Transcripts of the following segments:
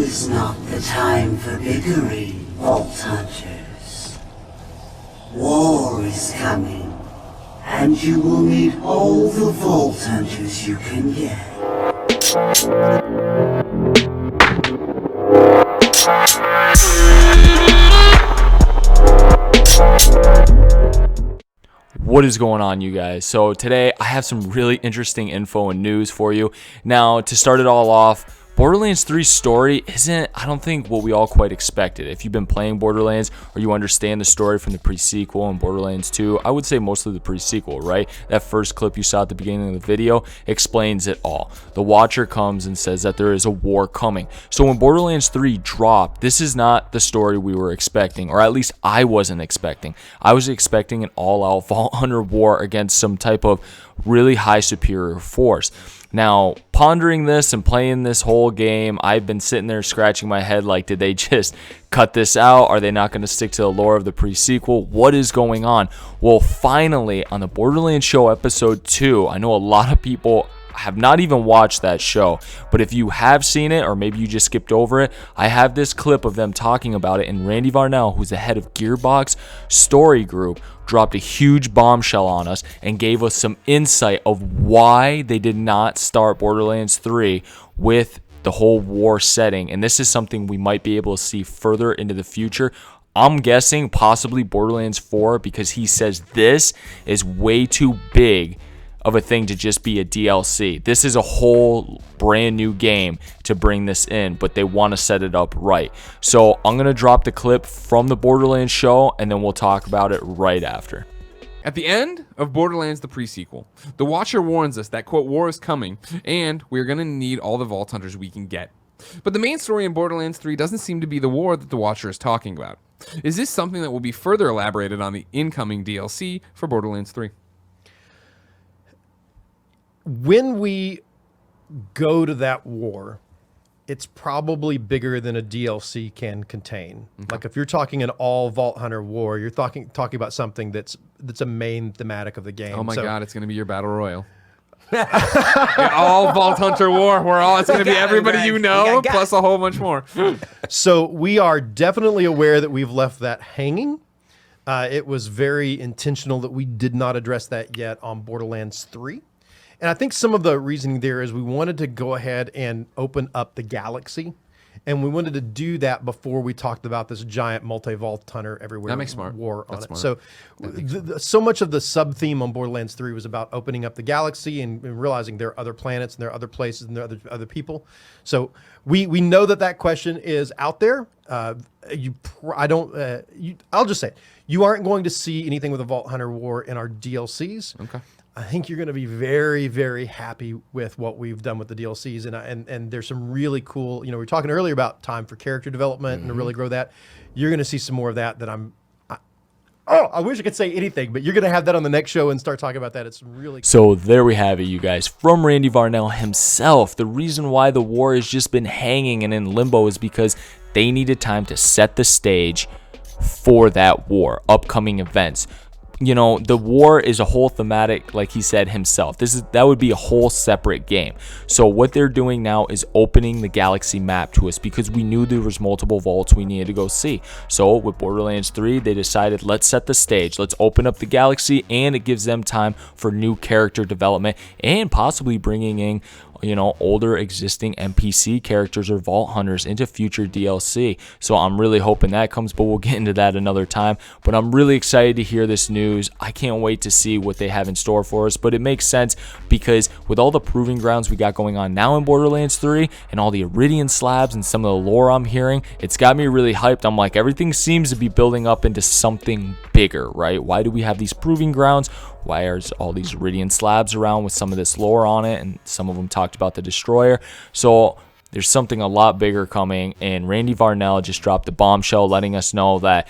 is not the time for bickering, Vault Hunters. War is coming, and you will need all the Vault Hunters you can get. What is going on, you guys? So today I have some really interesting info and news for you. Now, to start it all off, Borderlands 3's story isn't, I don't think, what we all quite expected. If you've been playing Borderlands or you understand the story from the pre-sequel and Borderlands 2, I would say mostly the pre-sequel, right? That first clip you saw at the beginning of the video explains it all. The Watcher comes and says that there is a war coming. So when Borderlands 3 dropped, this is not the story we were expecting, or at least I wasn't expecting. I was expecting an all-out Vault Hunter war against some type of really high superior force. Now, pondering this and playing this whole game, I've been sitting there scratching my head like, did they just cut this out? Are they not going to stick to the lore of the pre-sequel? What is going on? Well, finally, on the Borderlands show episode 2, I know a lot of people have not even watched that show, but if you have seen it, or maybe you just skipped over it, I have this clip of them talking about it, and Randy Varnell, who's the head of Gearbox Story Group, dropped a huge bombshell on us and gave us some insight of why they did not start Borderlands 3 with the whole war setting, and this is something we might be able to see further into the future. I'm guessing possibly Borderlands 4, because he says this is way too big of a thing to just be a DLC. This is a whole brand new game to bring this in, but they want to set it up right. So I'm going to drop the clip from the Borderlands show, and then we'll talk about it right after. At the end of Borderlands, the pre-sequel, the Watcher warns us that, quote, war is coming, and we're going to need all the Vault Hunters we can get. But the main story in Borderlands 3 doesn't seem to be the war that the Watcher is talking about. Is this something that will be further elaborated on the incoming DLC for Borderlands 3? When we go to that war, it's probably bigger than a DLC can contain. Okay. Like if you're talking an all Vault Hunter war, you're talking about something that's a main thematic of the game. Oh my God, it's going to be your battle royal. All Vault Hunter war. It's going to be everybody you know, plus a whole bunch more. So we are definitely aware that we've left that hanging. It was very intentional that we did not address that yet on Borderlands 3. And I think some of the reasoning there is we wanted to go ahead and open up the galaxy. And we wanted to do that before we talked about this giant multi-Vault Hunter everywhere war on it. So so much of the sub-theme on Borderlands 3 was about opening up the galaxy and realizing there are other planets and there are other places and there are other people. So we know that question is out there. I'll just say it. You aren't going to see anything with a Vault Hunter war in our DLCs. Okay. I think you're going to be very, very happy with what we've done with the DLCs, and there's some really cool. You know, we were talking earlier about time for character development and to really grow that. You're going to see some more of that. I wish I could say anything, but you're going to have that on the next show and start talking about that. It's really cool. So there we have it, you guys. From Randy Varnell himself, the reason why the war has just been hanging and in limbo is because they needed time to set the stage for that war, upcoming events. You know, the war is a whole thematic, like he said himself. That would be a whole separate game. So what they're doing now is opening the galaxy map to us because we knew there was multiple vaults we needed to go see. So with Borderlands 3, they decided, let's set the stage. Let's open up the galaxy, and it gives them time for new character development and possibly bringing in, you know, older existing NPC characters or Vault Hunters into future DLC. So I'm really hoping that comes, but we'll get into that another time. But I'm really excited to hear this news. I can't wait to see what they have in store for us, but it makes sense because with all the proving grounds we got going on now in Borderlands 3 and all the Iridian slabs and some of the lore I'm hearing, it's got me really hyped. I'm like, everything seems to be building up into something bigger, right? Why do we have these proving grounds? Why are all these Iridian slabs around with some of this lore on it? And some of them talked about the Destroyer. So there's something a lot bigger coming. And Randy Varnell just dropped the bombshell letting us know that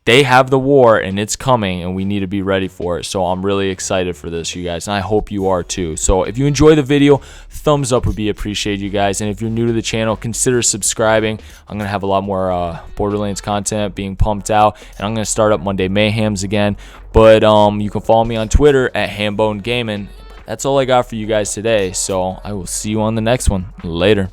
they have the war and it's coming and we need to be ready for it. So I'm really excited for this, you guys, and I hope you are too. So if you enjoy the video, thumbs up would be appreciated, you guys. And if you're new to the channel, consider subscribing. I'm going to have a lot more Borderlands content being pumped out, and I'm going to start up Monday Mayhems again. But you can follow me on Twitter at Hambone Gaming. That's all I got for you guys today, so I will see you on the next one. Later.